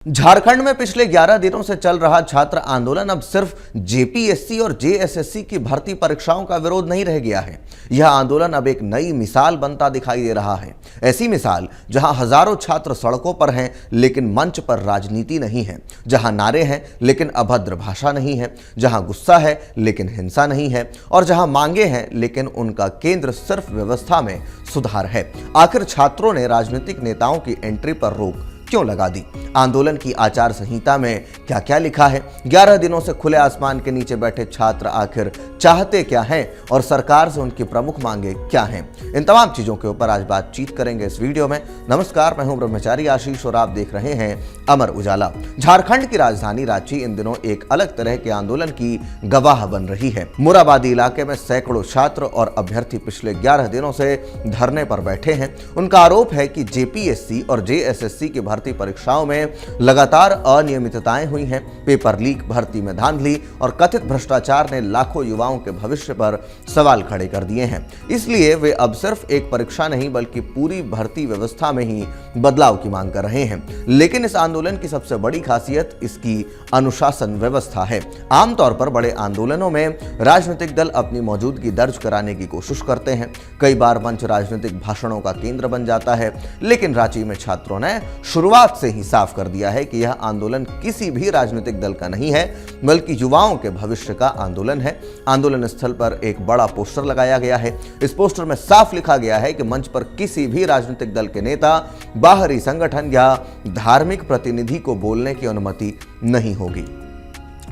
झारखंड में पिछले 11 दिनों से चल रहा छात्र आंदोलन अब सिर्फ जेपीएससी और जेएसएससी की भर्ती परीक्षाओं का विरोध नहीं रह गया है। यह आंदोलन अब एक नई मिसाल बनता दिखाई दे रहा है। ऐसी मिसाल जहां हजारों छात्र सड़कों पर हैं लेकिन मंच पर राजनीति नहीं है, जहां नारे हैं लेकिन अभद्र भाषा नहीं है, जहां गुस्सा है लेकिन हिंसा नहीं है और जहां मांगे हैं लेकिन उनका केंद्र सिर्फ व्यवस्था में सुधार है। आखिर छात्रों ने राजनीतिक नेताओं की एंट्री पर रोक क्यों लगा दी? आंदोलन की आचार संहिता में क्या क्या लिखा है? 11 दिनों से खुले आसमान के नीचे बैठे छात्र आखिर चाहते क्या हैं और सरकार से उनकी प्रमुख मांगे क्या हैं? इन तमाम चीजों के ऊपर आज बातचीत करेंगे इस वीडियो में। नमस्कार, मैं हूं ब्रह्मचारी आशीष और आप देख रहे हैं अमर उजाला। झारखंड की राजधानी रांची इन दिनों एक अलग तरह के आंदोलन की गवाह बन रही है। मोराबादी इलाके में सैकड़ों छात्र और अभ्यर्थी पिछले 11 दिनों से धरने पर बैठे हैं। उनका आरोप है कि जेपीएससी और जेएसएससी की भर्ती परीक्षाओं में लगातार अनियमितताएं हुई हैं। पेपर लीक, भर्ती में धांधली और कथित भ्रष्टाचार ने लाखों युवाओं के भविष्य पर सवाल खड़े कर दिए हैं। इसलिए वे अब सिर्फ एक परीक्षा नहीं बल्कि पूरी भर्ती व्यवस्था में ही बदलाव की मांग कर रहे हैं। लेकिन इस आंदोलन की सबसे बड़ी खासियत इसकी अनुशासन व्यवस्था है। आमतौर पर बड़े आंदोलनों में राजनीतिक दल अपनी मौजूदगी दर्ज कराने की कोशिश करते हैं। कई बार मंच राजनीतिक भाषणों का केंद्र बन जाता है। लेकिन रांची में छात्रों ने शुरुआत से ही साफ कर दिया है कि यह आंदोलन किसी भी राजनीतिक दल का नहीं है बल्कि युवाओं के भविष्य का आंदोलन है। आंदोलन स्थल पर एक बड़ा पोस्टर लगाया गया है। इस पोस्टर में साफ लिखा गया है कि मंच पर किसी भी राजनीतिक दल के नेता, बाहरी संगठन या धार्मिक प्रतिनिधि को बोलने की अनुमति नहीं होगी।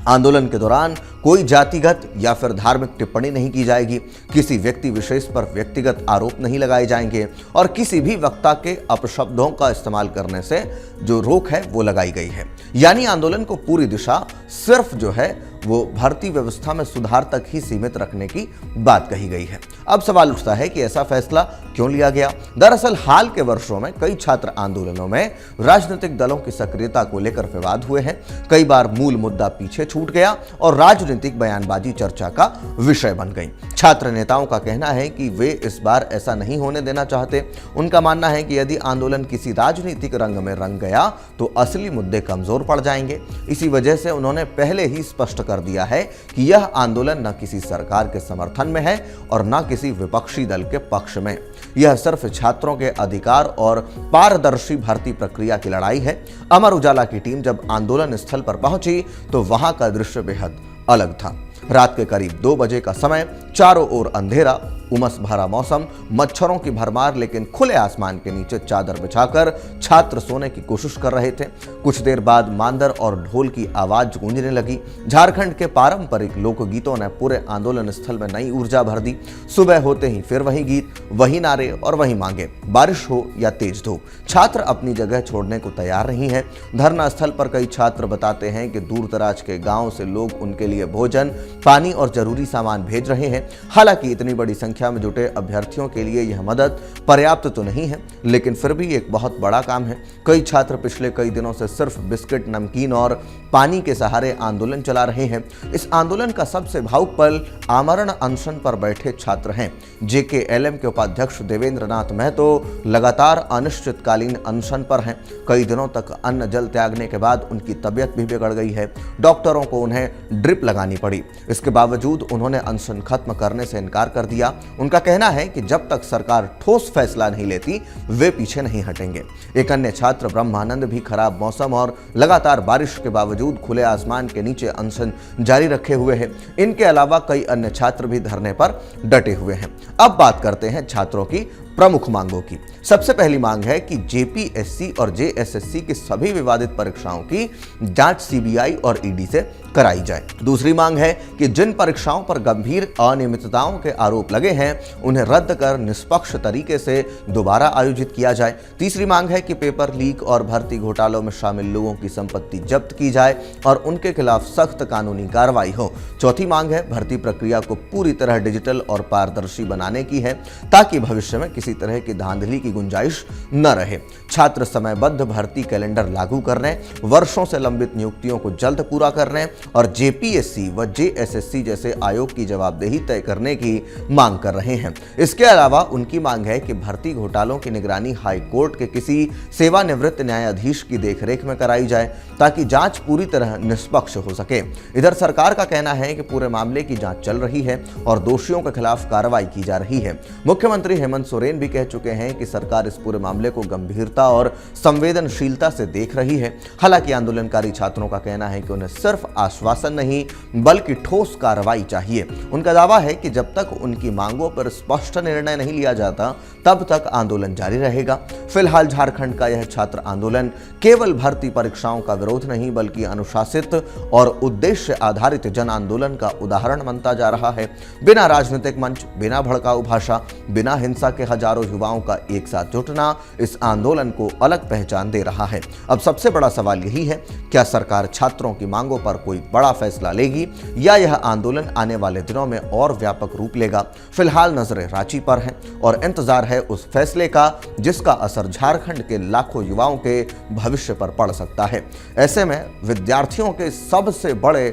आंदोलन के दौरान कोई जातिगत या फिर धार्मिक टिप्पणी नहीं की जाएगी, किसी व्यक्ति विशेष पर व्यक्तिगत आरोप नहीं लगाए जाएंगे और किसी भी वक्ता के अपशब्दों का इस्तेमाल करने से जो रोक है वो लगाई गई है। यानी आंदोलन को पूरी दिशा सिर्फ जो है वो भर्ती व्यवस्था में सुधार तक ही सीमित रखने की बात कही गई है। अब सवाल उठता है कि ऐसा फैसला क्यों लिया गया? दरअसल हाल के वर्षों में कई छात्र आंदोलनों में राजनीतिक दलों की सक्रियता को लेकर विवाद हुए हैं। कई बार मूल मुद्दा पीछे छूट गया और राजनीतिक बयानबाजी चर्चा का विषय बन गई। छात्र नेताओं का कहना है कि वे इस बार ऐसा नहीं होने देना चाहते। उनका मानना है कि यदि आंदोलन किसी राजनीतिक रंग में रंग गया तो असली मुद्दे कमजोर पड़ जाएंगे। इसी वजह से उन्होंने पहले ही स्पष्ट कर दिया है कि यह आंदोलन न किसी सरकार के समर्थन में है और न किसी विपक्षी दल के पक्ष में। यह सिर्फ छात्रों के अधिकार और पारदर्शी भर्ती प्रक्रिया की लड़ाई है। अमर उजाला की टीम जब आंदोलन स्थल पर पहुंची तो वहां का दृश्य बेहद अलग था। रात के करीब 2 बजे का समय, चारों ओर अंधेरा, उमस भरा मौसम, मच्छरों की भरमार, लेकिन खुले आसमान के नीचे चादर बिछाकर छात्र सोने की कोशिश कर रहे थे। कुछ देर बाद मांदर और ढोल की आवाज गूंजने लगी। झारखंड के पारंपरिक लोकगीतों ने पूरे आंदोलन स्थल में नई ऊर्जा भर दी। सुबह होते ही फिर वही गीत, वही नारे और वही मांगे, बारिश हो या तेज धूप। छात्र अपनी जगह छोड़ने को तैयार नहीं है। धरना स्थल पर कई छात्र बताते हैं कि दूर दराज के गांव से लोग उनके लिए भोजन, पानी और जरूरी सामान भेज रहे हैं। हालांकि इतनी बड़ी संख्या में जुटे अभ्यर्थियों के लिए यह मदद पर्याप्त तो नहीं है, लेकिन फिर भी एक बहुत बड़ा काम है। कई छात्र पिछले कई दिनों से सिर्फ बिस्किट, नमकीन और पानी के सहारे आंदोलन चला रहे हैं। इस आंदोलन का सबसे भावुक पल आमरण अनशन पर बैठे छात्र हैं। जेकेएलएम के उपाध्यक्ष देवेंद्र नाथ महतो लगातार अनिश्चितकालीन अनशन पर हैं। कई दिनों तक अन्न जल त्यागने के बाद उनकी तबीयत भी बिगड़ गई है। डॉक्टरों को उन्हें ड्रिप लगानी पड़ी। इसके बावजूद उन्होंने अनशन खत्म करने से इनकार कर दिया। उनका कहना है कि जब तक सरकार ठोस फैसला नहीं लेती वे पीछे नहीं हटेंगे। एक अन्य छात्र ब्रह्मानंद भी खराब मौसम और लगातार बारिश के बावजूद खुले आसमान के नीचे अनशन जारी रखे हुए हैं। इनके अलावा कई अन्य छात्र भी धरने पर डटे हुए हैं। अब बात करते हैं छात्रों की प्रमुख मांगों की। सबसे पहली मांग है कि जेपीएससी और जेएसएससी की सभी विवादित परीक्षाओं की जांच सीबीआई और ईडी से कराई जाए। दूसरी मांग है कि जिन परीक्षाओं पर गंभीर अनियमितताओं के आरोप लगे हैं उन्हें रद्द कर निष्पक्ष तरीके से दोबारा आयोजित किया जाए। तीसरी मांग है कि पेपर लीक और भर्ती घोटालों में शामिल लोगों की संपत्ति जब्त की जाए और उनके खिलाफ सख्त कानूनी कार्रवाई हो। चौथी मांग है भर्ती प्रक्रिया को पूरी तरह डिजिटल और पारदर्शी बनाने की है ताकि भविष्य में किसी किसी तरह की धांधली की गुंजाइश न रहे। छात्र समयबद्ध भर्ती कैलेंडर लागू करने, वर्षों से लंबित नियुक्तियों को जल्द पूरा करने और जेपीएससी व जेएसएससी जैसे आयोग की जवाबदेही तय करने की मांग कर रहे हैं। इसके अलावा उनकी मांग है कि भर्ती घोटालों की निगरानी हाई कोर्ट के किसी सेवानिवृत्त न्यायाधीश की देखरेख में कराई जाए ताकि जांच पूरी तरह निष्पक्ष हो सके। इधर सरकार का कहना है कि पूरे मामले की जांच चल रही है और दोषियों के खिलाफ कार्रवाई की जा रही है। मुख्यमंत्री हेमंत सोरेन भी कह चुके हैं कि सरकार इस पूरे मामले को गंभीरता और संवेदनशीलता से देख रही है। हालांकि आंदोलनकारी छात्रों का कहना है कि उन्हें सिर्फ आश्वासन नहीं बल्कि ठोस कार्रवाई चाहिए। उनका दावा है कि जब तक उनकी मांगों पर स्पष्ट निर्णय नहीं लिया जाता तब तक आंदोलन जारी रहेगा। फिलहाल झारखंड का यह छात्र आंदोलन केवल भर्ती परीक्षाओं का विरोध नहीं बल्कि अनुशासित और उद्देश्य आधारित जन आंदोलन का उदाहरण बनता जा रहा है। बिना राजनीतिक मंच, बिना भड़काऊ भाषा, बिना हिंसा के हजारों युवाओं का एक साथ जुटना इस आंदोलन को अलग पहचान दे रहा है। अब सबसे बड़ा सवाल यही है, क्या सरकार छात्रों की मांगों पर कोई बड़ा फैसला लेगी या यह आंदोलन आने वाले दिनों में और व्यापक रूप लेगा? फिलहाल नजरें रांची पर हैं और इंतजार है उस फैसले का जिसका असर झारखंड के लाखों युवाओं के भविष्य पर पड़ सकता है। ऐसे में विद्यार्थियों के सबसे बड़े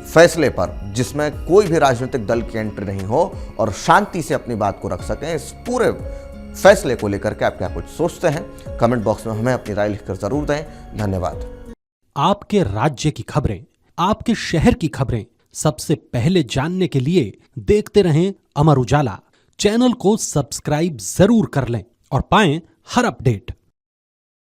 फैसले पर, जिसमें कोई भी राजनीतिक दल की एंट्री नहीं हो और शांति से अपनी बात को रख सकें, इस पूरे फैसले को लेकर के आप क्या कुछ सोचते हैं? कमेंट बॉक्स में हमें अपनी राय लिखकर जरूर दें। धन्यवाद। आपके राज्य की खबरें, आपके शहर की खबरें सबसे पहले जानने के लिए देखते रहें अमर उजाला। चैनल को सब्सक्राइब जरूर कर लें और पाएं हर अपडेट।